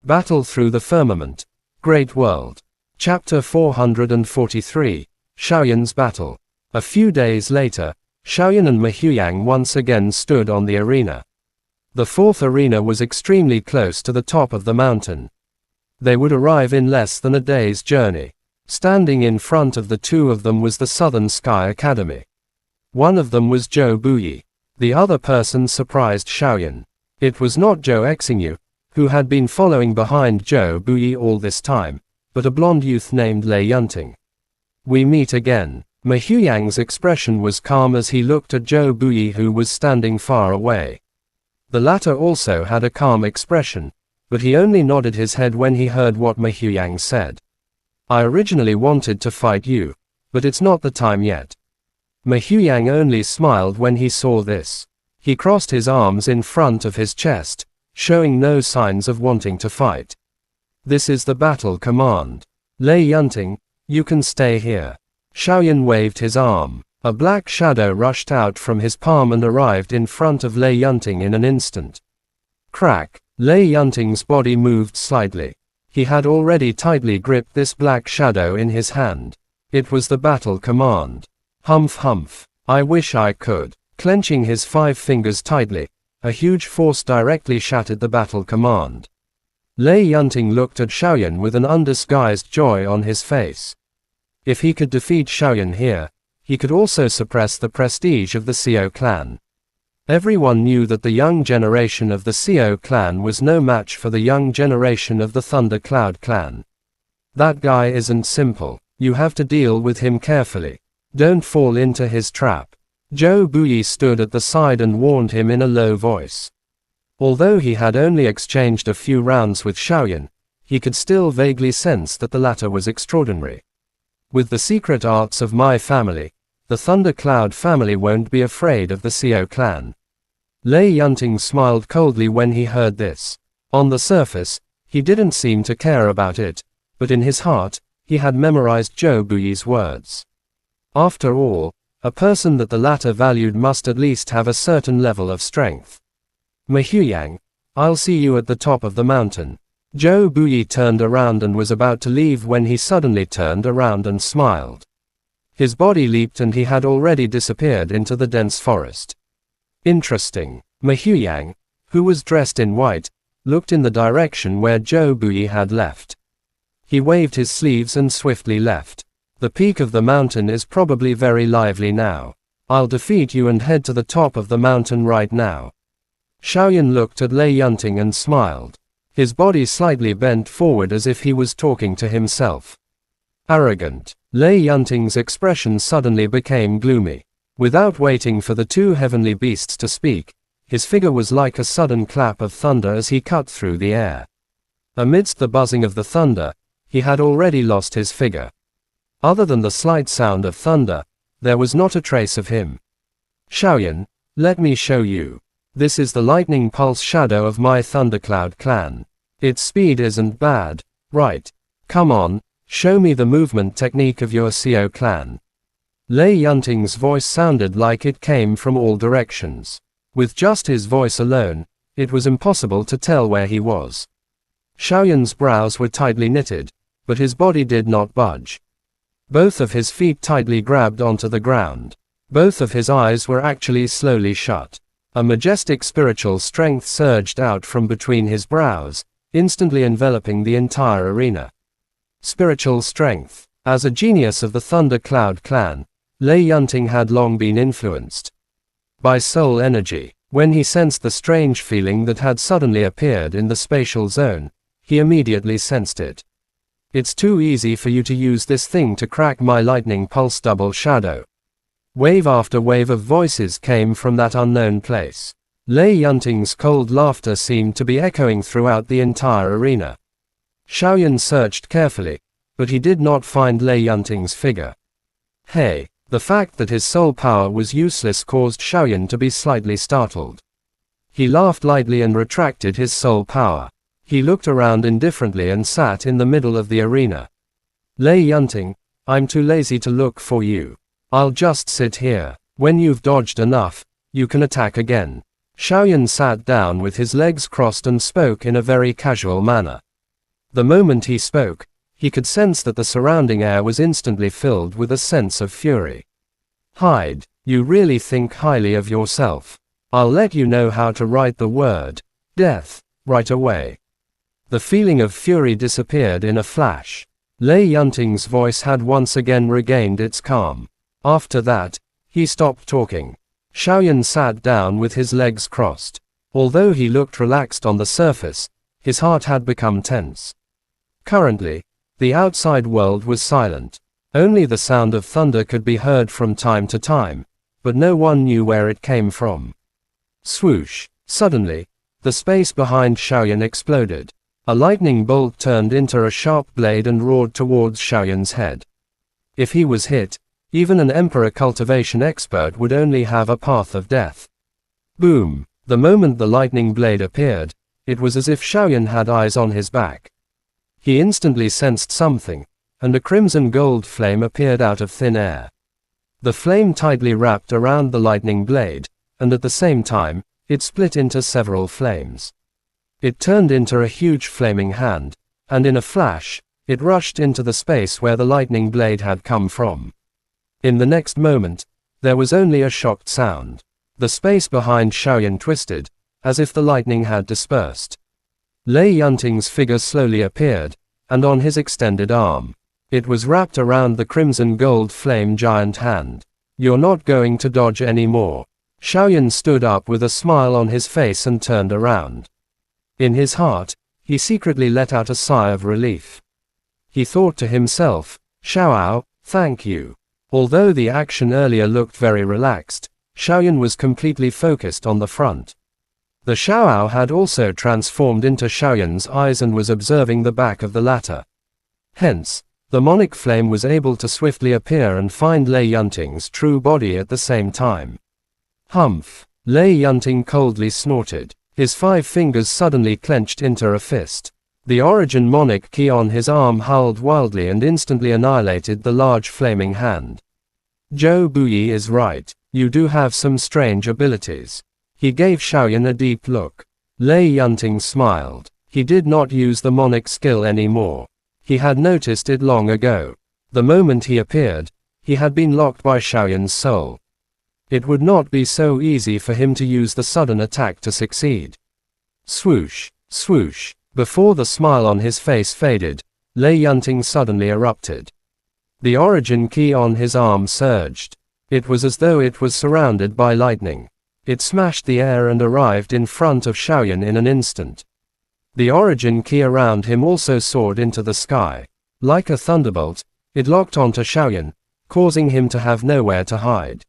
Battle through the firmament. Great world. Chapter 443. Xiaoyan's battle. A few days later, Xiaoyan and Mehuyang once again stood on the arena. The fourth arena was extremely close to the top of the mountain. They would arrive in less than a day's journey. Standing in front of the two of them was the Southern Sky Academy. One of them was Zhou Buyi. The other person surprised Xiaoyan. It was not Zhou Exingyu, who had been following behind Zhou Buyi all this time, but a blonde youth named Lei Yunting. We meet again. Mehuyang's expression was calm as he looked at Zhou Buyi, who was standing far away. The latter also had a calm expression, but he only nodded his head when he heard what Mehuyang said. I originally wanted to fight you, but it's not the time yet. Mehuyang only smiled when he saw this. He crossed his arms in front of his chest, showing no signs of wanting to fight. This is the battle command. Lei Yunting, you can stay here. Xiaoyan waved his arm. A black shadow rushed out from his palm and arrived in front of Lei Yunting in an instant. Crack. Lei Yunting's body moved slightly. He had already tightly gripped this black shadow in his hand. It was the battle command. Humph humph. I wish I could. Clenching his 5 fingers tightly, a huge force directly shattered the battle command. Lei Yunting looked at Xiaoyan with an undisguised joy on his face. If he could defeat Xiaoyan here, he could also suppress the prestige of the Xiao clan. Everyone knew that the young generation of the Xiao clan was no match for the young generation of the Thunder Cloud clan. That guy isn't simple. You have to deal with him carefully. Don't fall into his trap. Zhou Buyi stood at the side and warned him in a low voice. Although he had only exchanged a few rounds with Xiaoyan, he could still vaguely sense that the latter was extraordinary. With the secret arts of my family, the Thunder Cloud family won't be afraid of the Xiao clan. Lei Yunting smiled coldly when he heard this. On the surface, he didn't seem to care about it, but in his heart, he had memorized Zhou Buyi's words. After all, a person that the latter valued must at least have a certain level of strength. Mehuyang, I'll see you at the top of the mountain. Zhou Buyi turned around and was about to leave when he suddenly turned around and smiled. His body leaped and he had already disappeared into the dense forest. Interesting. Mehuyang, who was dressed in white, looked in the direction where Zhou Buyi had left. He waved his sleeves and swiftly left. The peak of the mountain is probably very lively now. I'll defeat you and head to the top of the mountain right now. Xiaoyan looked at Lei Yunting and smiled. His body slightly bent forward as if he was talking to himself. Arrogant. Lei Yunting's expression suddenly became gloomy. Without waiting for the two heavenly beasts to speak, his figure was like a sudden clap of thunder as he cut through the air. Amidst the buzzing of the thunder, he had already lost his figure. Other than the slight sound of thunder, there was not a trace of him. Xiaoyan, let me show you. This is the lightning pulse shadow of my Thundercloud clan. Its speed isn't bad, right? Come on, show me the movement technique of your Xiao clan. Lei Yunting's voice sounded like it came from all directions. With just his voice alone, it was impossible to tell where he was. Xiaoyan's brows were tightly knitted, but his body did not budge. Both of his feet tightly grabbed onto the ground. Both of his eyes were actually slowly shut. A majestic spiritual strength surged out from between his brows, instantly enveloping the entire arena. Spiritual strength. As a genius of the Thunder Cloud clan, Lei Yunting had long been influenced by soul energy. When he sensed the strange feeling that had suddenly appeared in the spatial zone, he immediately sensed it. It's too easy for you to use this thing to crack my lightning pulse double shadow. Wave after wave of voices came from that unknown place. Lei Yunting's cold laughter seemed to be echoing throughout the entire arena. Xiaoyan searched carefully, but he did not find Lei Yunting's figure. Hey, the fact that his soul power was useless caused Xiaoyan to be slightly startled. He laughed lightly and retracted his soul power. He looked around indifferently and sat in the middle of the arena. Lei Yunting, I'm too lazy to look for you. I'll just sit here. When you've dodged enough, you can attack again. Xiaoyan sat down with his legs crossed and spoke in a very casual manner. The moment he spoke, he could sense that the surrounding air was instantly filled with a sense of fury. Hide, you really think highly of yourself. I'll let you know how to write the word, death, right away. The feeling of fury disappeared in a flash. Lei Yunting's voice had once again regained its calm. After that, he stopped talking. Xiaoyan sat down with his legs crossed. Although he looked relaxed on the surface, his heart had become tense. Currently, the outside world was silent. Only the sound of thunder could be heard from time to time, but no one knew where it came from. Swoosh! Suddenly, the space behind Xiaoyan exploded. A lightning bolt turned into a sharp blade and roared towards Xiaoyan's head. If he was hit, even an emperor cultivation expert would only have a path of death. Boom! The moment the lightning blade appeared, it was as if Xiaoyan had eyes on his back. He instantly sensed something, and a crimson gold flame appeared out of thin air. The flame tightly wrapped around the lightning blade, and at the same time, it split into several flames. It turned into a huge flaming hand, and in a flash, it rushed into the space where the lightning blade had come from. In the next moment, there was only a shocked sound. The space behind Xiaoyan twisted, as if the lightning had dispersed. Lei Yunting's figure slowly appeared, and on his extended arm. It was wrapped around the crimson gold flame giant hand. You're not going to dodge anymore. Xiaoyan stood up with a smile on his face and turned around. In his heart, he secretly let out a sigh of relief. He thought to himself, Xiaoao, thank you. Although the action earlier looked very relaxed, Xiaoyan was completely focused on the front. The Xiaoao had also transformed into Xiaoyan's eyes and was observing the back of the latter. Hence, the monic flame was able to swiftly appear and find Lei Yunting's true body at the same time. Humph! Lei Yunting coldly snorted. His 5 fingers suddenly clenched into a fist. The origin monic key on his arm howled wildly and instantly annihilated the large flaming hand. Zhou Buyi is right, you do have some strange abilities. He gave Xiaoyan a deep look. Lei Yunting smiled. He did not use the monic skill anymore. He had noticed it long ago. The moment he appeared, he had been locked by Xiaoyan's soul. It would not be so easy for him to use the sudden attack to succeed. Swoosh, swoosh. Before the smile on his face faded, Lei Yunting suddenly erupted. The origin key on his arm surged. It was as though it was surrounded by lightning. It smashed the air and arrived in front of Xiaoyan in an instant. The origin key around him also soared into the sky. Like a thunderbolt, it locked onto Xiaoyan, causing him to have nowhere to hide.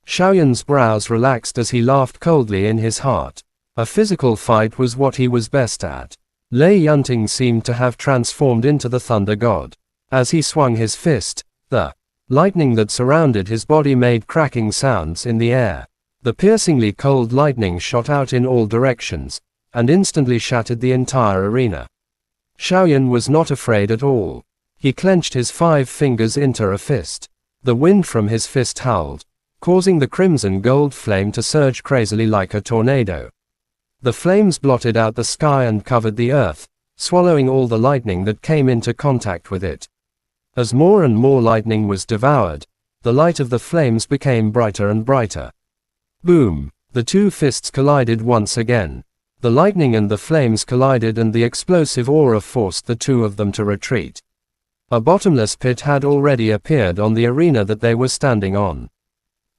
Xiaoyan's brows relaxed as he laughed coldly in his heart. A physical fight was what he was best at. Lei Yunting seemed to have transformed into the thunder god. As he swung his fist, the lightning that surrounded his body made cracking sounds in the air. The piercingly cold lightning shot out in all directions, and instantly shattered the entire arena. Xiaoyan was not afraid at all. He clenched his 5 fingers into a fist. The wind from his fist howled, causing the crimson gold flame to surge crazily like a tornado. The flames blotted out the sky and covered the earth, swallowing all the lightning that came into contact with it. As more and more lightning was devoured, the light of the flames became brighter and brighter. Boom! The 2 fists collided once again. The lightning and the flames collided and the explosive aura forced the 2 of them to retreat. A bottomless pit had already appeared on the arena that they were standing on.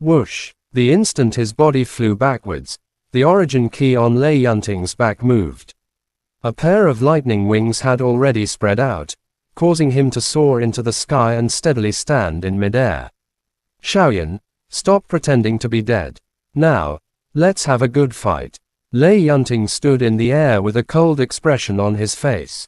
Whoosh! The instant his body flew backwards, the origin key on Lei Yunting's back moved. A pair of lightning wings had already spread out, causing him to soar into the sky and steadily stand in midair. Xiaoyan, stop pretending to be dead. Now, let's have a good fight. Lei Yunting stood in the air with a cold expression on his face.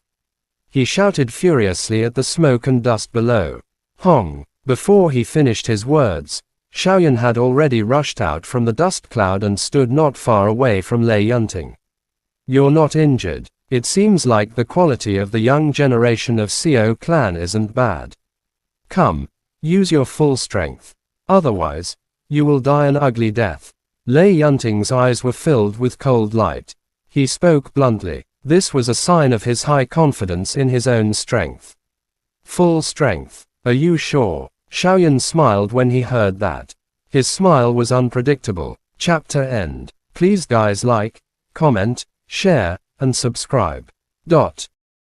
He shouted furiously at the smoke and dust below. Hong! Before he finished his words, Xiaoyan had already rushed out from the dust cloud and stood not far away from Lei Yunting. You're not injured. It seems like the quality of the young generation of Xiao clan isn't bad. Come, use your full strength. Otherwise, you will die an ugly death. Lei Yunting's eyes were filled with cold light. He spoke bluntly. This was a sign of his high confidence in his own strength. Full strength. Are you sure? Xiaoyan smiled when he heard that. His smile was unpredictable. Chapter end. Please guys like, comment, share, and subscribe.